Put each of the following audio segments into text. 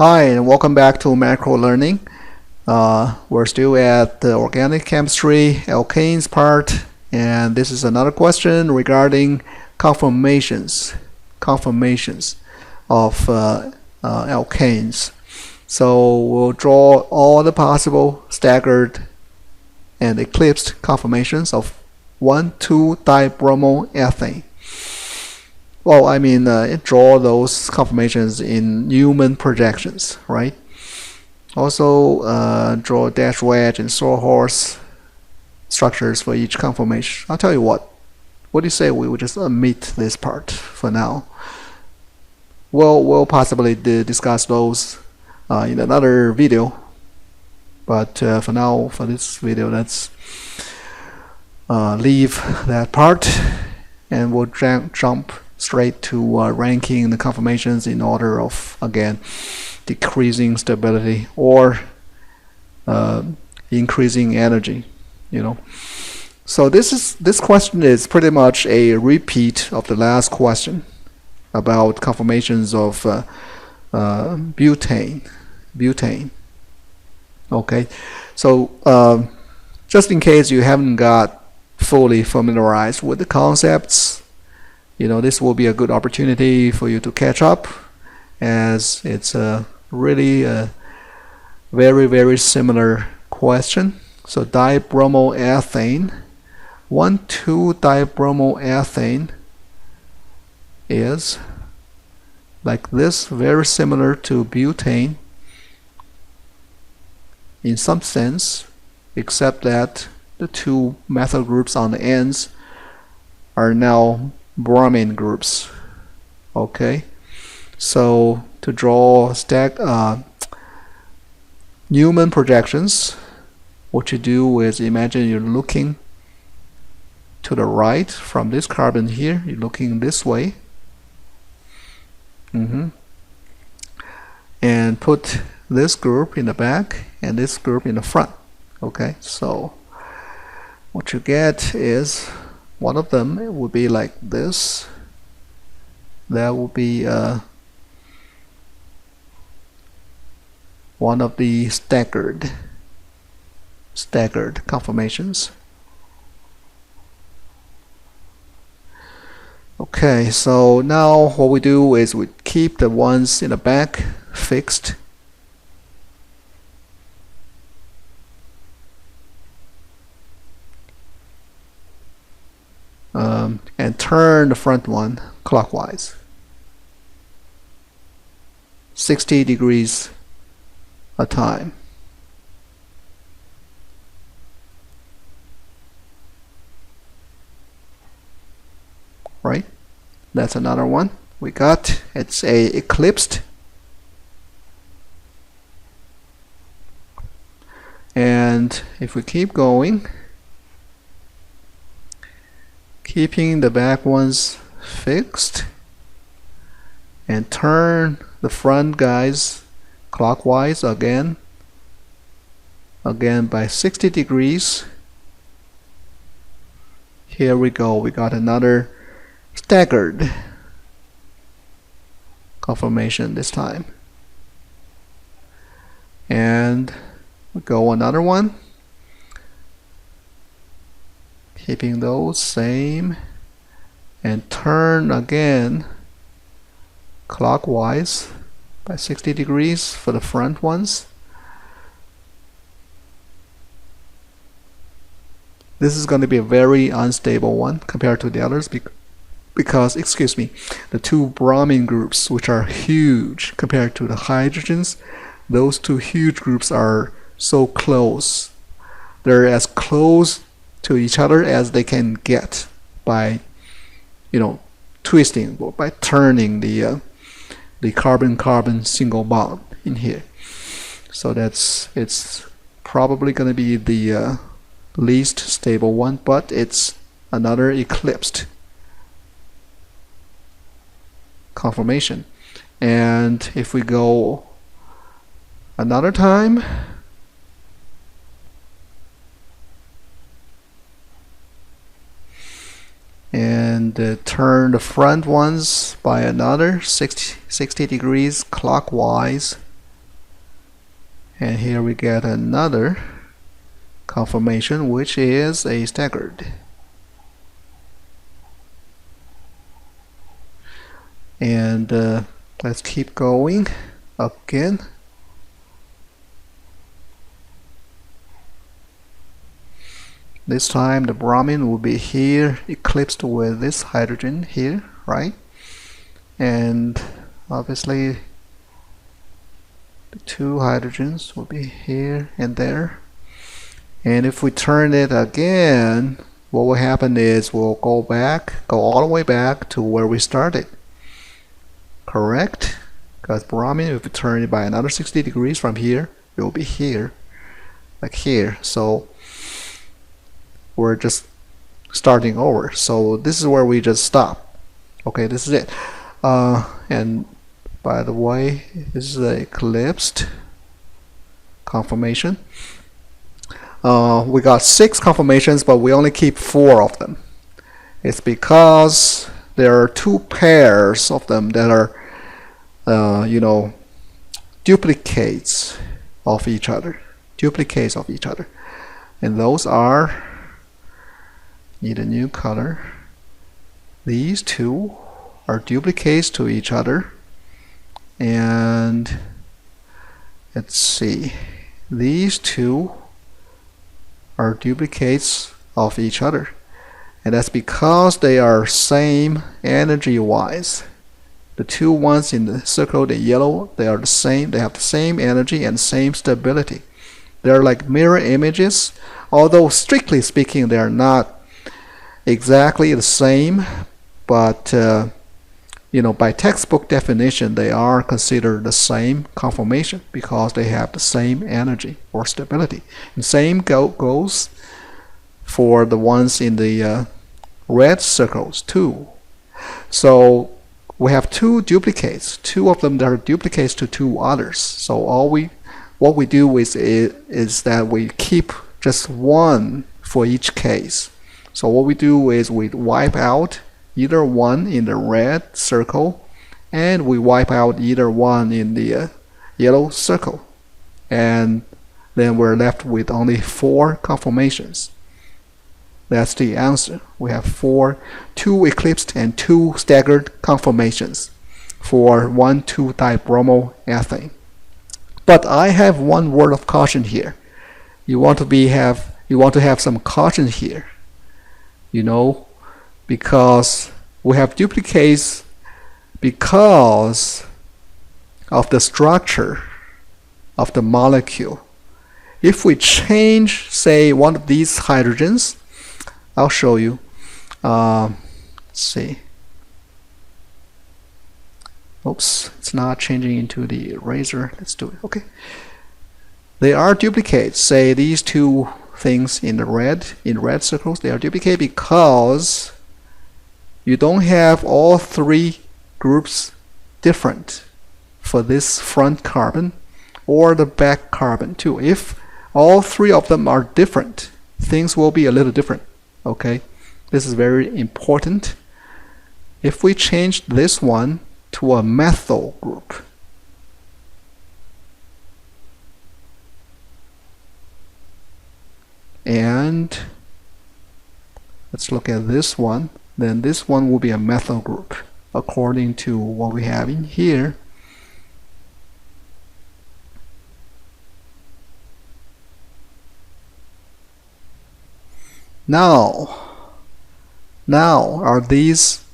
Hi, and welcome back to MacroLearning. We're still at the organic chemistry alkanes part, and this is another question regarding conformations of alkanes. So we'll draw all the possible staggered and eclipsed conformations of 1,2-dibromoethane. Well, I mean, draw those conformations in Newman projections, right? Also, draw dash wedge and sawhorse structures for each conformation. I'll tell you what. What do you say we would just omit this part for now? We'll possibly discuss those in another video. But for now, for this video, let's leave that part, and we'll jump straight to ranking the conformations in order of, again, decreasing stability or increasing energy, So this question is pretty much a repeat of the last question about conformations of butane. Okay, so just in case you haven't got fully familiarized with the concepts, this will be a good opportunity for you to catch up, as it's really a very, very similar question. So dibromoethane, 1,2-dibromoethane is like this, very similar to butane in some sense, except that the two methyl groups on the ends are now bromine groups. Okay, so to draw Newman projections, what you do is imagine you're looking to the right from this carbon here. You're looking this way, and put this group in the back and this group in the front. Okay, so what you get is one of them. It would be like this. That would be one of the staggered conformations. Okay, so now what we do is we keep the ones in the back fixed. And turn the front one clockwise, 60 degrees a time. Right? That's another one we got. It's a eclipsed. And if we keep going, keeping the back ones fixed, and turn the front guys clockwise again by 60 degrees. Here we go. We got another staggered conformation this time. And we go another one, keeping those same, and turn again clockwise by 60 degrees for the front ones. This is going to be a very unstable one compared to the others because, the two bromine groups, which are huge compared to the hydrogens, those two huge groups are so close. They're as close to each other as they can get by twisting, or by turning the carbon-carbon single bond in here. So it's probably going to be the least stable one, but it's another eclipsed conformation. And if we go another time, and turn the front ones by another 60 degrees clockwise And here we get another conformation, which is a staggered. And let's keep going again. This time the bromine will be here, eclipsed with this hydrogen here, right? And obviously the two hydrogens will be here and there. And if we turn it again, what will happen is we'll go all the way back to where we started. Correct? Because bromine, if we turn it by another 60 degrees from here, it will be here, like here. So we're just starting over. So this is where we just stop. Okay, this is it. And by the way, this is the eclipsed conformation. We got 6 conformations, but we only keep 4 of them. It's because there are 2 pairs of them that are duplicates of each other. And those are, need a new color. These 2 are duplicates to each other. And let's see, these 2 are duplicates of each other. And that's because they are same energy wise. The 2 ones in the circle, the yellow, they are the same. They have the same energy and same stability. They're like mirror images, although strictly speaking they are not exactly the same, but by textbook definition they are considered the same conformation because they have the same energy or stability. And same goes for the ones in the red circles too. So we have 2 duplicates, 2 of them that are duplicates to 2 others. So what we do is that we keep just 1 for each case. So what we do is we wipe out either 1 in the red circle, and we wipe out either 1 in the yellow circle. And then we're left with only 4 conformations. That's the answer. We have 2 eclipsed and 2 staggered conformations for 1,2-dibromoethane. But I have one word of caution here. You want to have some caution here. Because we have duplicates because of the structure of the molecule. If we change, say, one of these hydrogens, I'll show you. Let's see. Oops, it's not changing into the eraser. Let's do it. Okay. They are duplicates. Say these 2 things in red circles, they are duplicate because you don't have all 3 groups different for this front carbon or the back carbon too. If all 3 of them are different, things will be a little different. Okay, this is very important. If we change this one to a methyl group, and let's look at this one, then this one will be a methyl group according to what we have in here. Now, are these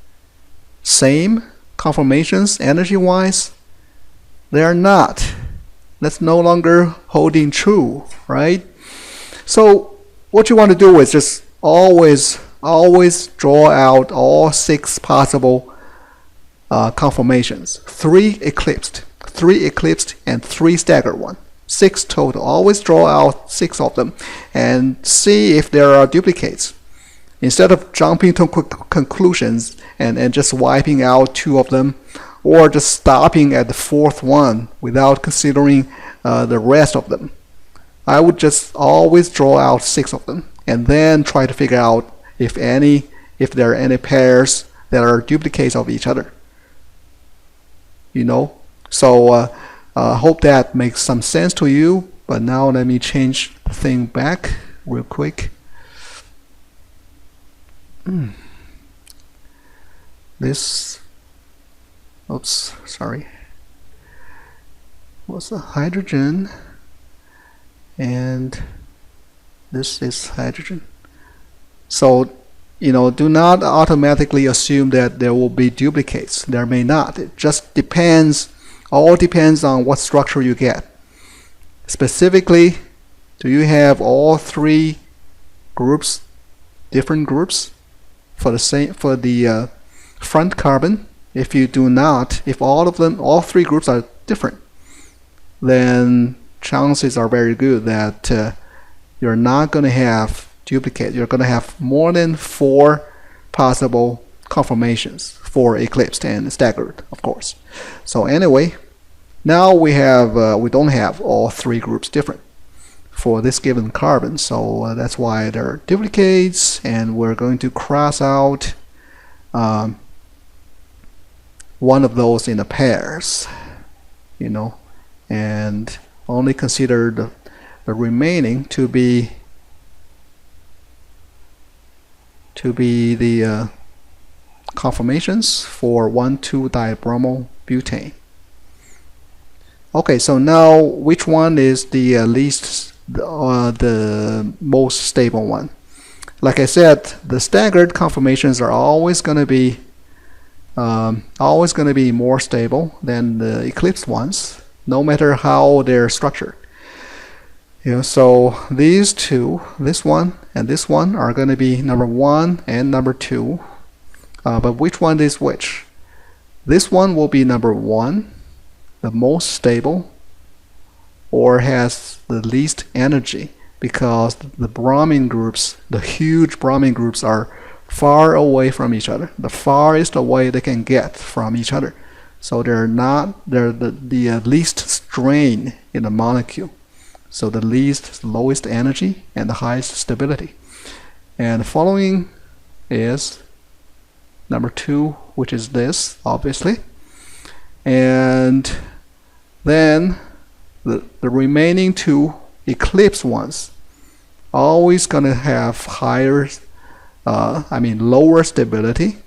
same conformations energy-wise? They are not. That's no longer holding true, right? So what you want to do is just always draw out all 6 possible conformations. 3 eclipsed, and 3 staggered one. 6 total. Always draw out 6 of them and see if there are duplicates. Instead of jumping to conclusions and just wiping out 2 of them, or just stopping at the 4th one without considering the rest of them, I would just always draw out 6 of them and then try to figure out if there are any pairs that are duplicates of each other. So hope that makes some sense to you. But now let me change the thing back real quick. This, oops, sorry, was a hydrogen, and this is hydrogen. So, do not automatically assume that there will be duplicates. There may not. It just depends, all depends on what structure you get. Specifically, do you have all three groups, different groups for the front carbon? If you do not, if all three groups are different, then chances are very good that you're not going to have duplicate. You're going to have more than 4 possible conformations for Eclipsed and Staggered, of course. So anyway, now we don't have all 3 groups different for this given carbon. So that's why there are duplicates, and we're going to cross out one of those in the pairs, and only consider the remaining to be the conformations for 1,2-dibromobutane. Okay, so now which one is the the most stable one? Like I said, the staggered conformations are always going to be more stable than the eclipsed ones, no matter how they're structured. So these two, this one and this one, are going to be number 1 and number 2. But which one is which? This one will be number 1, the most stable, or has the least energy, because the bromine groups, the huge bromine groups, are far away from each other, the farthest away they can get from each other. So they're the least strain in the molecule. So the lowest energy and the highest stability. And the following is number 2, which is this, obviously. And then the remaining 2 eclipsed ones always gonna have lower stability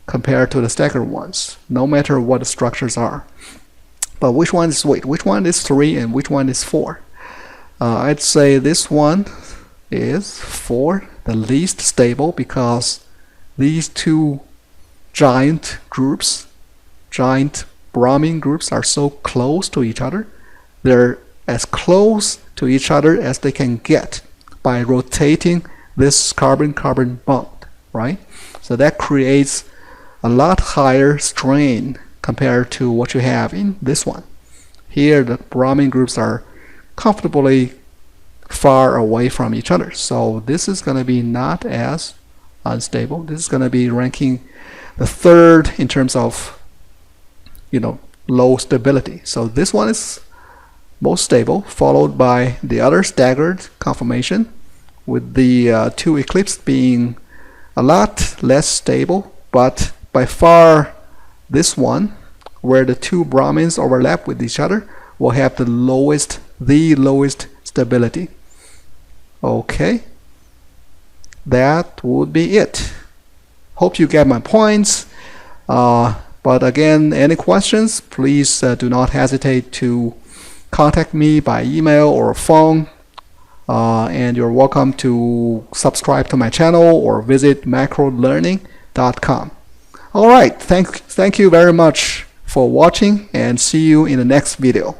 compared to the staggered ones, no matter what the structures are. But which one is which one is 3 and which one is 4? I'd say this one is 4, the least stable, because these 2 giant bromine groups are so close to each other. They're as close to each other as they can get by rotating this carbon-carbon bond, right? So that creates a lot higher strain compared to what you have in this one. Here the bromine groups are comfortably far away from each other. So this is going to be not as unstable. This is going to be ranking the 3rd in terms of low stability. So this one is most stable, followed by the other staggered conformation, with the 2 eclipsed being a lot less stable, but by far this one, where the 2 bromines overlap with each other, will have the lowest stability. Okay, that would be it. Hope you get my points. But again, any questions, please do not hesitate to contact me by email or phone. And you're welcome to subscribe to my channel or visit MacroLearning.com. Alright, thank you very much for watching, and see you in the next video.